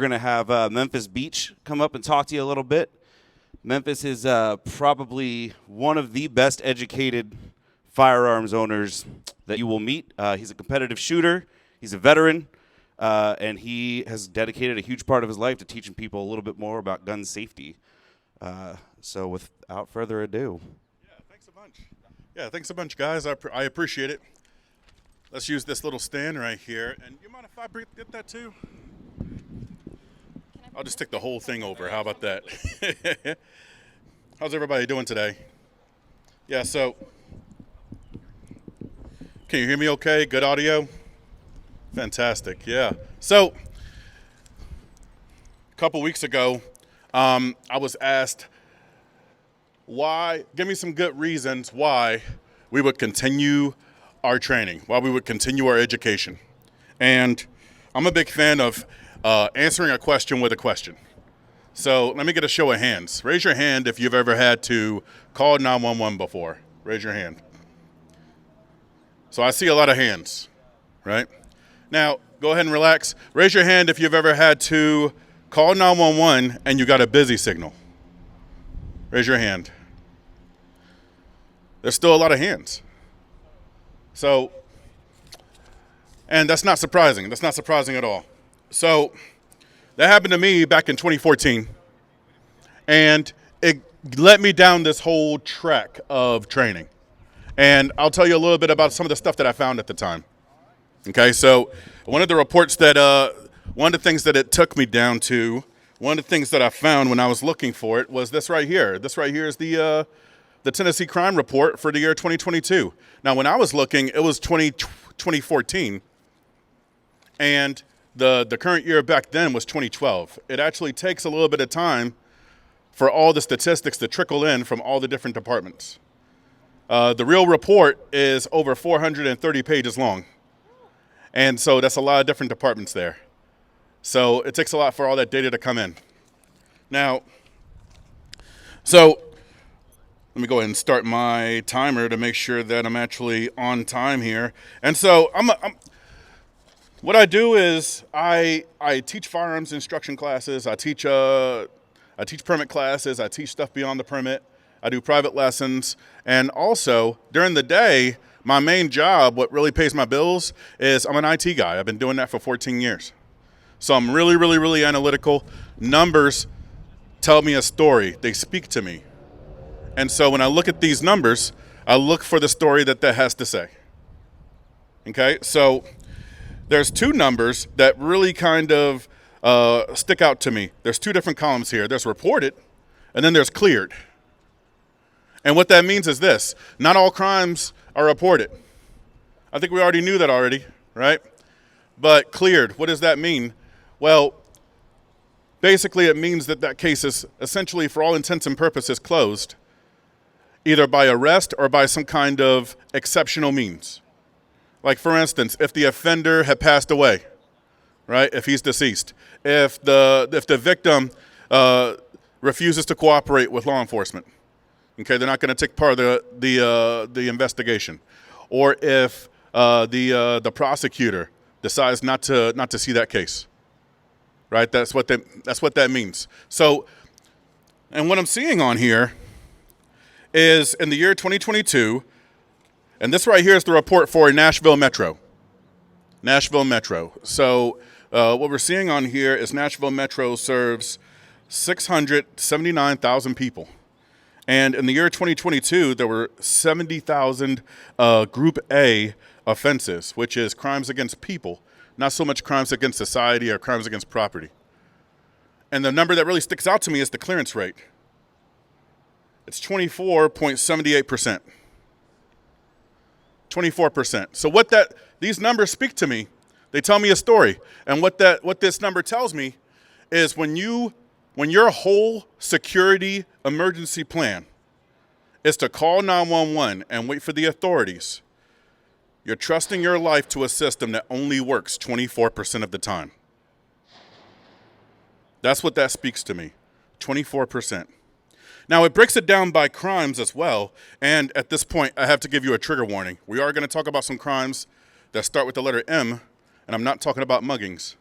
going to have Memphis Beech come up and talk to you a little bit. Memphis is probably one of the best educated firearms owners that you will meet. He's a competitive shooter. He's a veteran, and he has dedicated a huge part of his life to teaching people a little bit more about gun safety. So without further ado. Thanks a bunch, guys. I appreciate it. Let's use this little stand right here. And you mind if I get that too? I'll just stick the whole thing over. How about that? How's everybody doing today? Yeah, so can you hear me okay? Good audio? Fantastic, yeah. So a couple weeks ago, I was asked give me some good reasons why we would continue our training, why we would continue our education. And I'm a big fan of answering a question with a question. So let me get a show of hands. Raise your hand if you've ever had to call 911 before. Raise your hand. So I see a lot of hands, right? Now, go ahead and relax. Raise your hand if you've ever had to call 911 and you got a busy signal. Raise your hand. There's still a lot of hands. So, and that's not surprising. That's not surprising at all. So that happened to me back in 2014. And it led me down this whole track of training. And I'll tell you a little bit about some of the stuff that I found at the time. Okay, so one of the things that it took me down to, one of the things that I found when I was looking for it was this right here. This right here is the Tennessee Crime Report for the year 2022. Now, when I was looking, it was 2014, and the current year back then was 2012. It actually takes a little bit of time for all the statistics to trickle in from all the different departments. The real report is over 430 pages long, and so that's a lot of different departments there. So it takes a lot for all that data to come in. Now, so let me go ahead and start my timer to make sure that I'm actually on time here. And so what I do is I teach firearms instruction classes. I teach permit classes. I teach stuff beyond the permit. I do private lessons. And also during the day, my main job, what really pays my bills, is I'm an IT guy. I've been doing that for 14 years. So I'm really, really, really analytical. Numbers tell me a story. They speak to me. And so when I look at these numbers, I look for the story that has to say. Okay, so there's two numbers that really kind of stick out to me. There's two different columns here. There's reported, and then there's cleared. And what that means is this: not all crimes are reported. I think we already knew that already, right? But cleared, what does that mean? Well, basically it means that case is essentially, for all intents and purposes, closed, either by arrest or by some kind of exceptional means. Like, for instance, if the offender had passed away, right? If he's deceased, if the victim refuses to cooperate with law enforcement, okay, they're not going to take part of the investigation, or if the prosecutor decides not to see that case, right? That's what that means. So, and what I'm seeing on here is in the year 2022, and this right here is the report for Nashville Metro. Nashville Metro. So what we're seeing on here is Nashville Metro serves 679,000 people. And in the year 2022, there were 70,000 Group A offenses, which is crimes against people, not so much crimes against society or crimes against property. And the number that really sticks out to me is the clearance rate. It's 24.78%. 24%. So these numbers speak to me. They tell me a story. And what this number tells me is when your whole security emergency plan is to call 911 and wait for the authorities, you're trusting your life to a system that only works 24% of the time. That's what that speaks to me, 24%. Now, it breaks it down by crimes as well, and at this point, I have to give you a trigger warning. We are going to talk about some crimes that start with the letter M, and I'm not talking about muggings.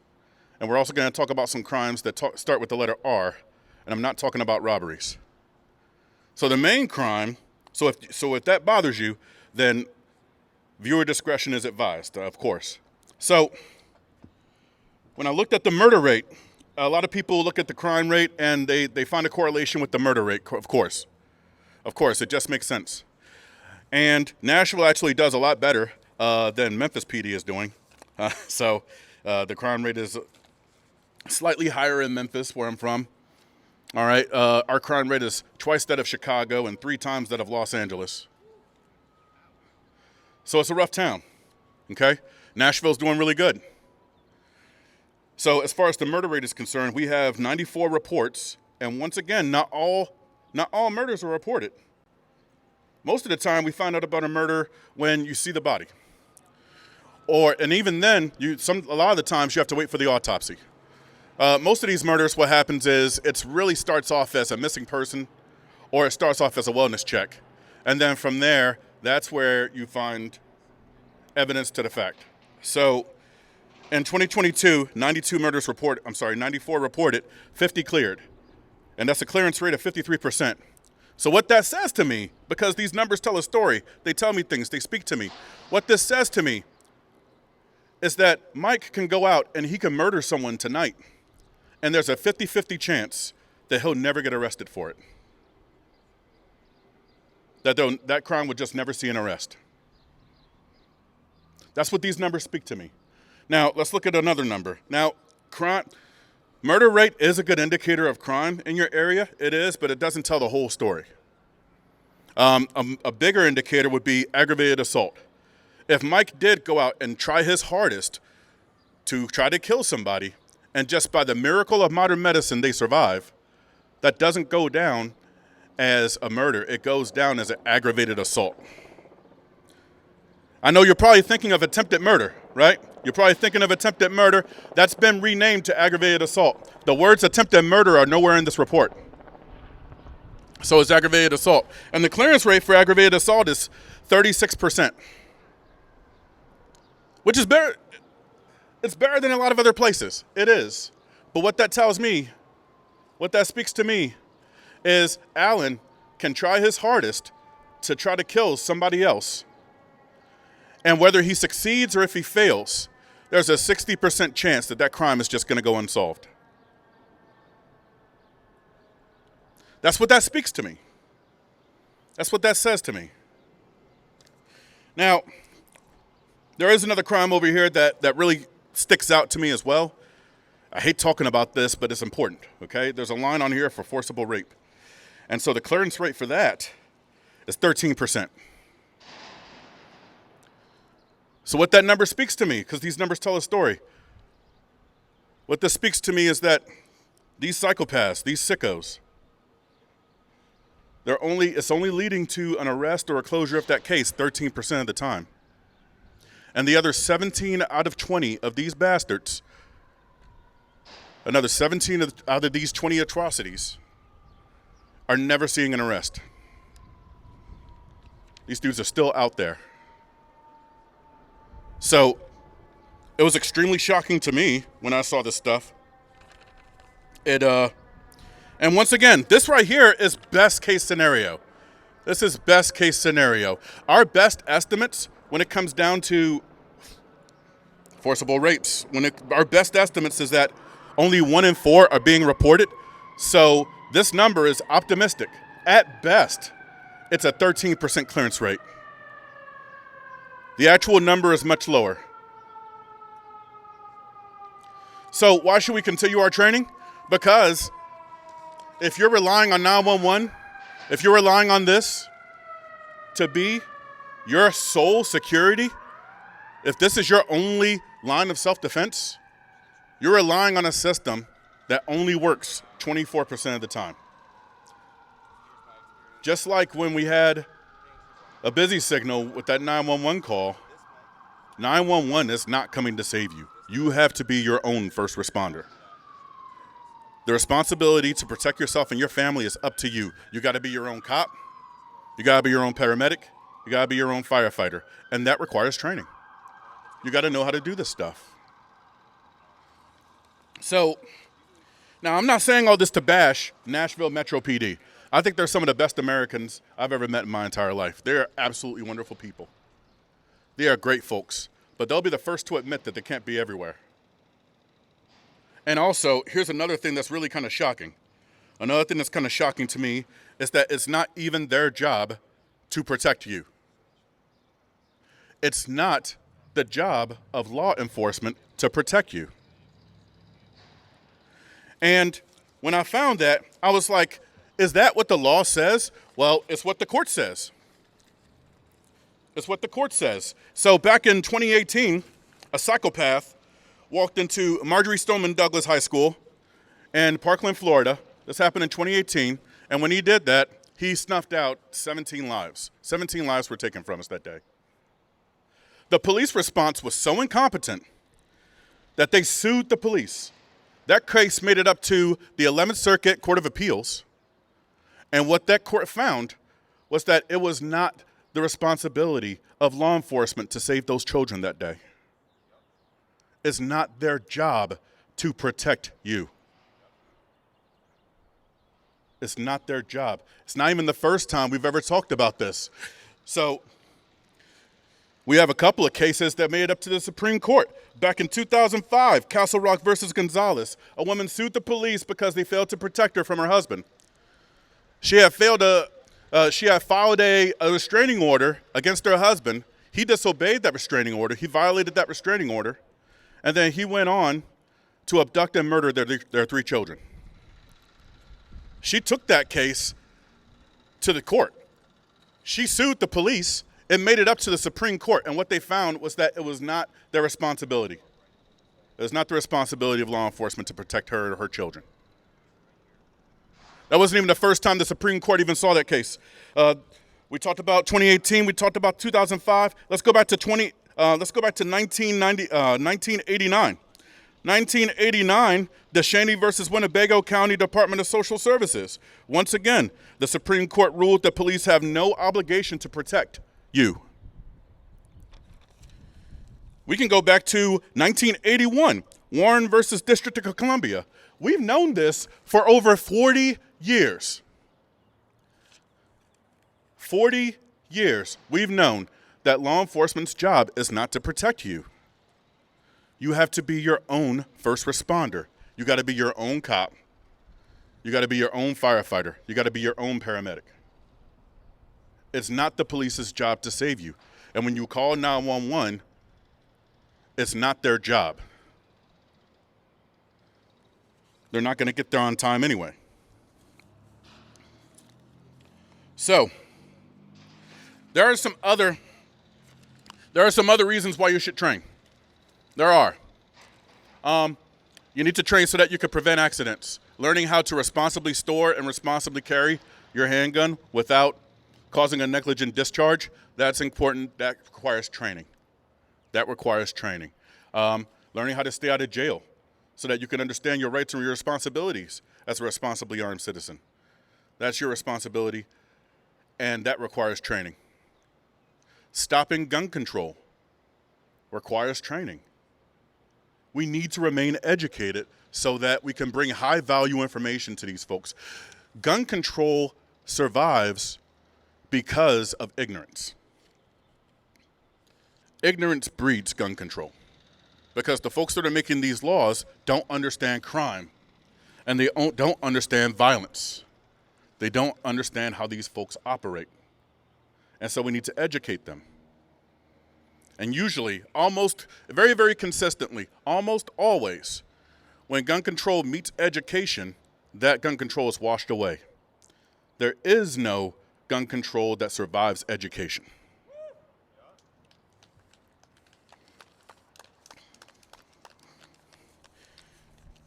And we're also going to talk about some crimes that start with the letter R, and I'm not talking about robberies. So the main crime, so if that bothers you, then viewer discretion is advised, of course. So when I looked at the murder rate, a lot of people look at the crime rate and they find a correlation with the murder rate, of course. Of course, it just makes sense. And Nashville actually does a lot better than Memphis PD is doing. So the crime rate is slightly higher in Memphis, where I'm from. All right, our crime rate is twice that of Chicago and 3 times that of Los Angeles. So it's a rough town, okay? Nashville's doing really good. So as far as the murder rate is concerned, we have 94 reports, and once again, not all murders are reported. Most of the time, we find out about a murder when you see the body. And even then, a lot of the times you have to wait for the autopsy. Most of these murders, what happens is it really starts off as a missing person, or it starts off as a wellness check. And then from there, that's where you find evidence to the fact. So in 2022, 94 reported, 50 cleared. And that's a clearance rate of 53%. So what that says to me, because these numbers tell a story, they tell me things, they speak to me. What this says to me is that Mike can go out and he can murder someone tonight, and there's a 50-50 chance that he'll never get arrested for it. That crime would just never see an arrest. That's what these numbers speak to me. Now, let's look at another number. Now, murder rate is a good indicator of crime in your area. It is, but it doesn't tell the whole story. A bigger indicator would be aggravated assault. If Mike did go out and try his hardest to try to kill somebody, and just by the miracle of modern medicine they survive, that doesn't go down as a murder. It goes down as an aggravated assault. I know you're probably thinking of attempted murder, right? You're probably thinking of attempted murder. That's been renamed to aggravated assault. The words attempted murder are nowhere in this report. So it's aggravated assault. And the clearance rate for aggravated assault is 36%, which is better. It's better than a lot of other places. It is. But what that tells me, what that speaks to me, is Alan can try his hardest to try to kill somebody else. And whether he succeeds or if he fails, there's a 60% chance that crime is just going to go unsolved. That's what that speaks to me. That's what that says to me. Now, there is another crime over here that really sticks out to me as well. I hate talking about this, but it's important, okay? There's a line on here for forcible rape. And so the clearance rate for that is 13%. So what that number speaks to me, because these numbers tell a story, what this speaks to me is that these psychopaths, these sickos, it's only leading to an arrest or a closure of that case 13% of the time. And the other 17 out of 20 of these bastards, another 17 out of these 20 atrocities, are never seeing an arrest. These dudes are still out there. So it was extremely shocking to me when I saw this stuff. And once again, this right here is best case scenario. This is best case scenario. Our best estimates when it comes down to forcible rapes, our best estimates is that only 1 in 4 are being reported. So this number is optimistic. At best, it's a 13% clearance rate. The actual number is much lower. So why should we continue our training? Because if you're relying on 911, if you're relying on this to be your sole security, if this is your only line of self-defense, you're relying on a system that only works 24% of the time. Just like when we had a busy signal with that 911 call, 911 is not coming to save you. You have to be your own first responder. The responsibility to protect yourself and your family is up to you. You got to be your own cop. You got to be your own paramedic. You got to be your own firefighter. And that requires training. You got to know how to do this stuff. So now I'm not saying all this to bash Nashville Metro PD. I think they're some of the best Americans I've ever met in my entire life. They're absolutely wonderful people. They are great folks, but they'll be the first to admit that they can't be everywhere. And also, here's another thing that's really kind of shocking. Another thing that's kind of shocking to me is that it's not even their job to protect you. It's not the job of law enforcement to protect you. And when I found that, I was like, is that what the law says? Well, it's what the court says. It's what the court says. So back in 2018, a psychopath walked into Marjorie Stoneman Douglas High School in Parkland, Florida. This happened in 2018. And when he did that, he snuffed out 17 lives. 17 lives were taken from us that day. The police response was so incompetent that they sued the police. That case made it up to the 11th Circuit Court of Appeals. And what that court found was that it was not the responsibility of law enforcement to save those children that day. It's not their job to protect you. It's not their job. It's not even the first time we've ever talked about this. So we have a couple of cases that made it up to the Supreme Court. Back in 2005, Castle Rock versus Gonzalez, a woman sued the police because they failed to protect her from her husband. She had filed a restraining order against her husband. He disobeyed that restraining order. He violated that restraining order. And then he went on to abduct and murder their 3 children. She took that case to the court. She sued the police and made it up to the Supreme Court. And what they found was that it was not their responsibility. It was not the responsibility of law enforcement to protect her or her children. That wasn't even the first time the Supreme Court even saw that case. We talked about 2018. We talked about 2005. Let's go back to 1989. 1989, DeShaney versus Winnebago County Department of Social Services. Once again, the Supreme Court ruled that police have no obligation to protect you. We can go back to 1981, Warren versus District of Columbia. We've known this for over 40 years. 40 years we've known that law enforcement's job is not to protect you. You have to be your own first responder. You got to be your own cop. You got to be your own firefighter. You got to be your own paramedic. It's not the police's job to save you. And when you call 911, it's not their job. They're not going to get there on time anyway. So, there are some other reasons why you should train. There are. You need to train so that you can prevent accidents. Learning how to responsibly store and responsibly carry your handgun without causing a negligent discharge, that's important. That requires training. Learning how to stay out of jail so that you can understand your rights and your responsibilities as a responsibly armed citizen. That's your responsibility, and that requires training. Stopping gun control requires training. We need to remain educated so that we can bring high-value information to these folks. Gun control survives because of ignorance. Ignorance breeds gun control because the folks that are making these laws don't understand crime and they don't understand violence. They don't understand how these folks operate. And so we need to educate them. And usually, very, very consistently, almost always, when gun control meets education, that gun control is washed away. There is no gun control that survives education.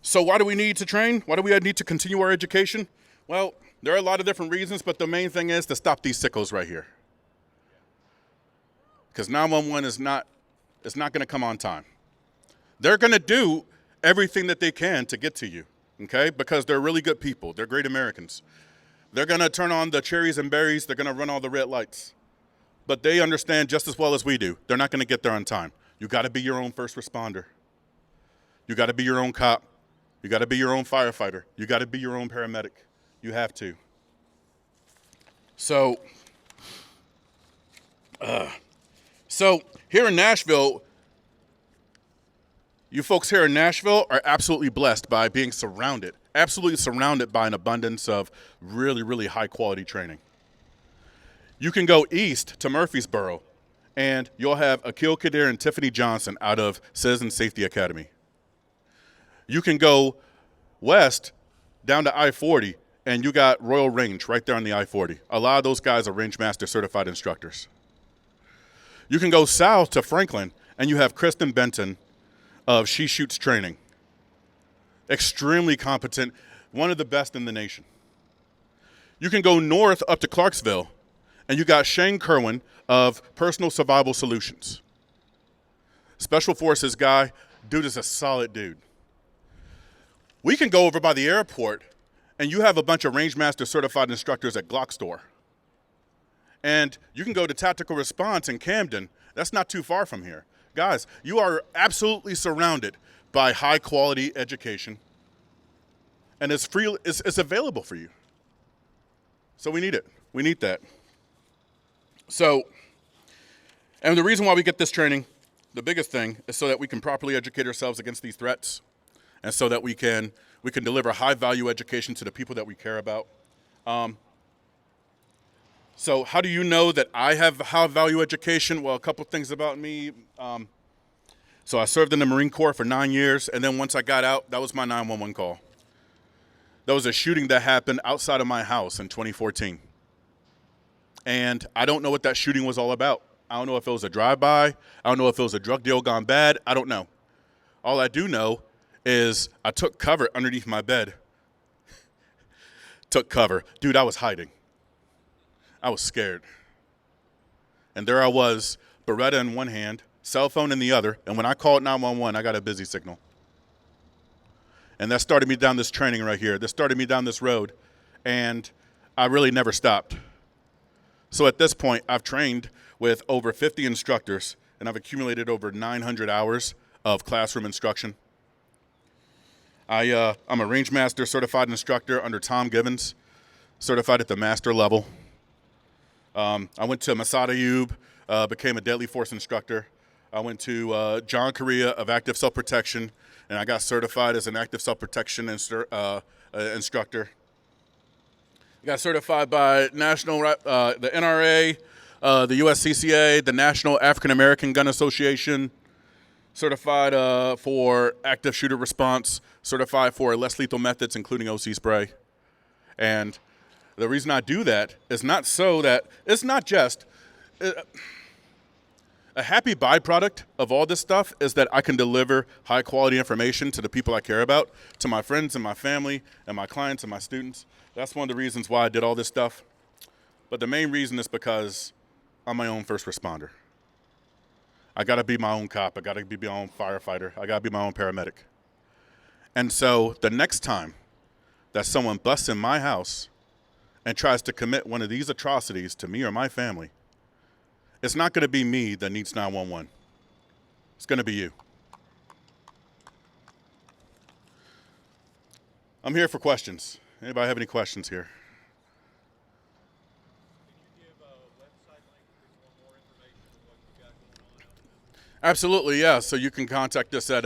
So why do we need to train? Why do we need to continue our education? Well, there are a lot of different reasons, but the main thing is to stop these sickos right here. Because 911 is not going to come on time. They're going to do everything that they can to get to you, okay? Because they're really good people. They're great Americans. They're going to turn on the cherries and berries. They're going to run all the red lights. But they understand just as well as we do. They're not going to get there on time. You got to be your own first responder. You got to be your own cop. You got to be your own firefighter. You got to be your own paramedic. You have to. So here in Nashville, you folks here in Nashville are absolutely blessed by being absolutely surrounded by an abundance of really, really high quality training. You can go east to Murfreesboro, and you'll have Akil Kadir and Tiffany Johnson out of Citizen Safety Academy. You can go west down to I-40, and you got Royal Range right there on the I-40. A lot of those guys are Rangemaster certified instructors. You can go south to Franklin, and you have Kristen Benton of She Shoots Training. Extremely competent, one of the best in the nation. You can go north up to Clarksville, and you got Shane Kerwin of Personal Survival Solutions. Special Forces guy, dude is a solid dude. We can go over by the airport, and you have a bunch of Rangemaster certified instructors at Glock Store. And you can go to Tactical Response in Camden. That's not too far from here. Guys, you are absolutely surrounded by high quality education, and it's free. It's available for you. So we need it. We need that. So, and the reason why we get this training, the biggest thing, is so that we can properly educate ourselves against these threats, and so that we can deliver high value education to the people that we care about. So how do you know that I have high value education? Well, a couple things about me. So I served in the Marine Corps for 9 years, and then once I got out, that was my 911 call. There was a shooting that happened outside of my house in 2014. And I don't know what that shooting was all about. I don't know if it was a drive-by. I don't know if it was a drug deal gone bad. I don't know. All I do know is I took cover underneath my bed. Took cover. Dude, I was hiding. I was scared. And there I was, Beretta in one hand, cell phone in the other, and when I called 911, I got a busy signal. And that started me down this training right here. That started me down this road, and I really never stopped. So at this point, I've trained with over 50 instructors, and I've accumulated over 900 hours of classroom instruction. I'm a Rangemaster certified instructor under Tom Givens, certified at the master level. I went to Masada Ayub, became a deadly force instructor. I went to John Correa of Active Self-Protection, and I got certified as an active self-protection instructor. I got certified by the NRA, the USCCA, the National African American Gun Association, certified for active shooter response, certified for less lethal methods, including OC spray. And the reason I do that is not so that it's not just a happy byproduct of all this stuff is that I can deliver high quality information to the people I care about, to my friends and my family and my clients and my students. That's one of the reasons why I did all this stuff. But the main reason is because I'm my own first responder. I got to be my own cop. I got to be my own firefighter. I got to be my own paramedic. And so the next time that someone busts in my house and tries to commit one of these atrocities to me or my family, it's not going to be me that needs 911. It's going to be you. I'm here for questions. Anybody have any questions here? Can you give a website link for more information on what you got going on? Absolutely, yeah. So you can contact us at,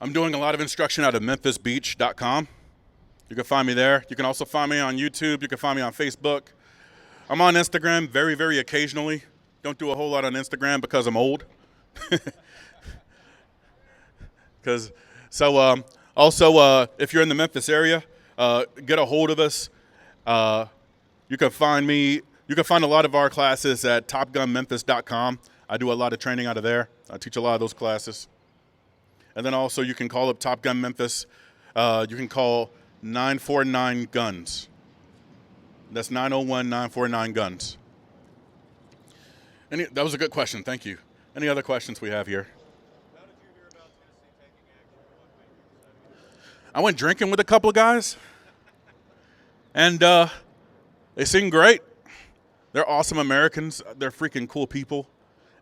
I'm doing a lot of instruction out of memphisbeech.com. You can find me there. You can also find me on YouTube. You can find me on Facebook. I'm on Instagram very, very occasionally. Don't do a whole lot on Instagram because I'm old. Also, if you're in the Memphis area, get a hold of us. You can find me. You can find a lot of our classes at topgunmemphis.com. I do a lot of training out of there. I teach a lot of those classes. And then also you can call up Top Gun Memphis. You can call 949-GUNS. That's 901-949-GUNS. That was a good question. Thank you. Any other questions we have here? How did you hear about Tennessee taking action? What made you decide? I went drinking with a couple of guys, and they seem great. They're awesome Americans. They're freaking cool people,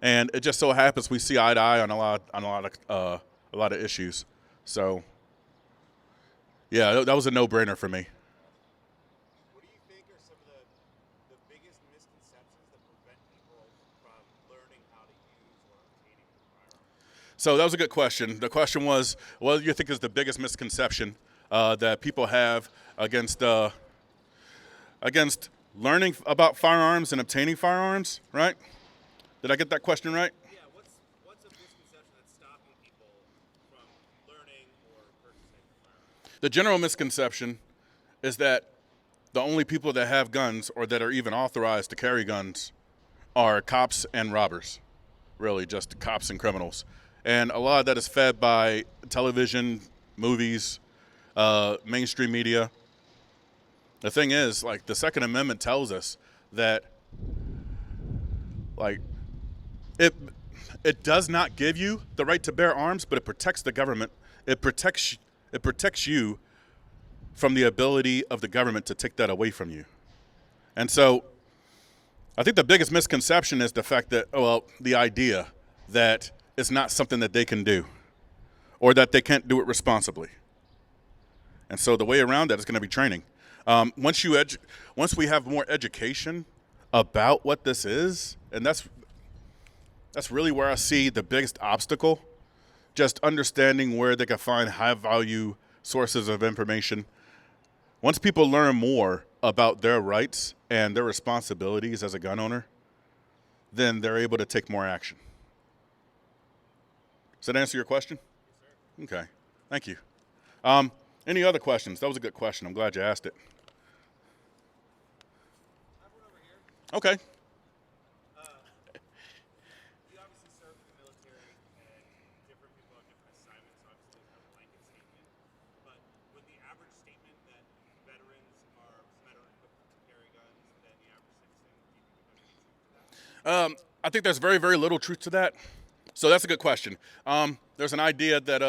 and it just so happens we see eye to eye on a lot of issues. So Yeah, that was a no-brainer for me. What do you think are some of the biggest misconceptions that prevent people from learning how to use or obtaining a firearm? So that was a good question. The question was, what do you think is the biggest misconception that people have against learning about firearms and obtaining firearms, right? Did I get that question right? Yeah, what's a misconception that's stopping people from learning or purchasing a firearm? The general misconception is that the only people that have guns or that are even authorized to carry guns are cops and robbers, really just cops and criminals. And a lot of that is fed by television, movies, mainstream media. The thing is, like, the Second Amendment tells us that, like, it does not give you the right to bear arms, but it protects the government. It protects you from the ability of the government to take that away from you. And so I think the biggest misconception is the fact that, the idea that it's not something that they can do or that they can't do it responsibly. And so the way around that is going to be training. Once we have more education about what this is, and that's really where I see the biggest obstacle, just understanding where they can find high-value sources of information. Once people learn more about their rights and their responsibilities as a gun owner, then they're able to take more action. Does that answer your question? Yes, sir. Okay. Thank you. Any other questions? That was a good question. I'm glad you asked it. I have one over here. Okay. You obviously served in the military, and different people have different assignments. Obviously, there's no blanket statement. But would the average statement that veterans are better equipped to carry guns than the average citizen, do you think there's any truth to that? I think there's very, very little truth to that. So that's a good question. There's an idea that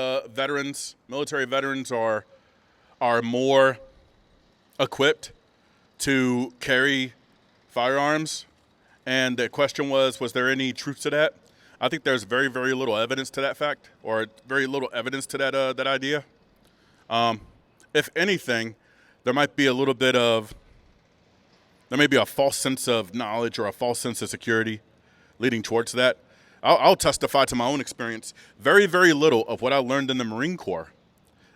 military veterans are more equipped to carry firearms. And the question was there any truth to that? I think there's very, very little evidence to that fact, or very little evidence to that idea. If anything, there may be a false sense of knowledge or a false sense of security leading towards that. I'll testify to my own experience. Very, very little of what I learned in the Marine Corps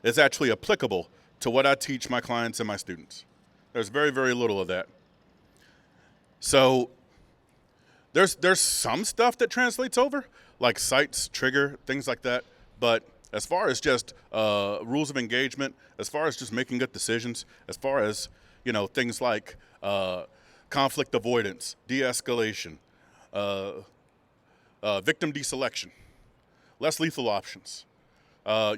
is actually applicable to what I teach my clients and my students. There's very, very little of that. So there's some stuff that translates over, like sights, trigger, things like that. But as far as just rules of engagement, as far as just making good decisions, as far as, things like conflict avoidance, de-escalation, victim deselection, less lethal options,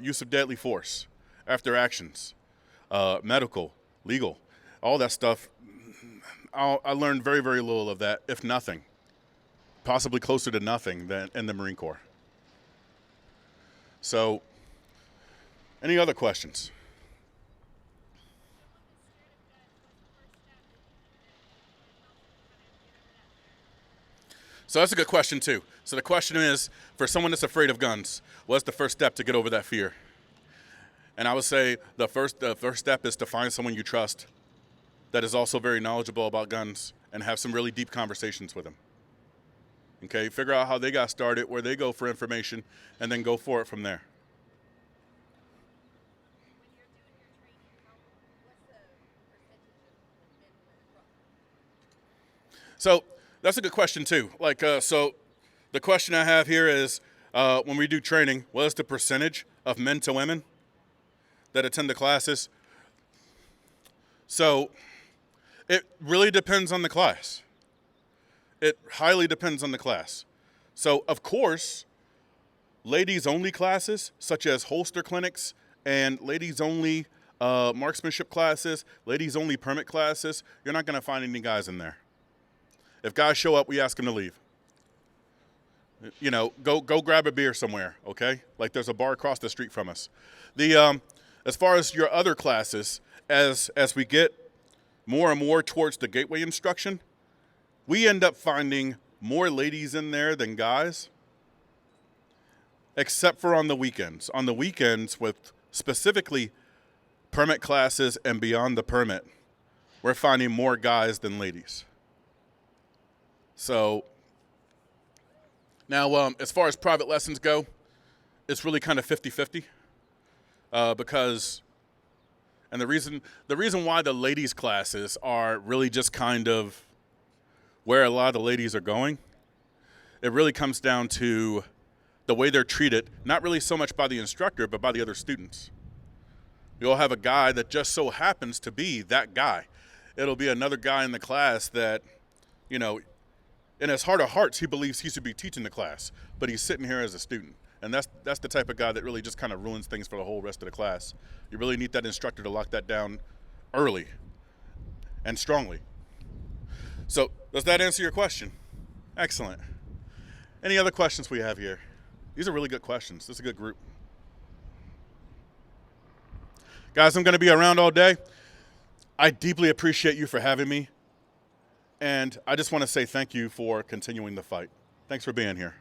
use of deadly force, after actions, medical, legal, all that stuff. I learned very, very little of that, if nothing, possibly closer to nothing than in the Marine Corps. So, any other questions? So that's a good question too. So the question is, for someone that's afraid of guns, what's the first step to get over that fear? And I would say the first step is to find someone you trust that is also very knowledgeable about guns and have some really deep conversations with them. Okay, figure out how they got started, where they go for information, and then go for it from there. So that's a good question too. So the question I have here is, when we do training, what is the percentage of men to women that attend the classes? So it really depends on the class. It highly depends on the class. So of course, ladies-only classes, such as holster clinics and ladies-only marksmanship classes, ladies-only permit classes, you're not going to find any guys in there. If guys show up, we ask them to leave. Go grab a beer somewhere, okay? Like there's a bar across the street from us. As far as your other classes, as we get more and more towards the gateway instruction, we end up finding more ladies in there than guys, except for on the weekends. On the weekends, with specifically permit classes and beyond the permit, we're finding more guys than ladies. So now, as far as private lessons go, it's really kind of 50-50 because, and the reason why the ladies' classes are really just kind of where a lot of the ladies are going, it really comes down to the way they're treated, not really so much by the instructor, but by the other students. You'll have a guy that just so happens to be that guy. It'll be another guy in the class that, you know, in his heart of hearts, he believes he should be teaching the class, but he's sitting here as a student. And that's the type of guy that really just kind of ruins things for the whole rest of the class. You really need that instructor to lock that down early and strongly. So does that answer your question? Excellent. Any other questions we have here? These are really good questions. This is a good group. Guys, I'm going to be around all day. I deeply appreciate you for having me. And I just want to say thank you for continuing the fight. Thanks for being here.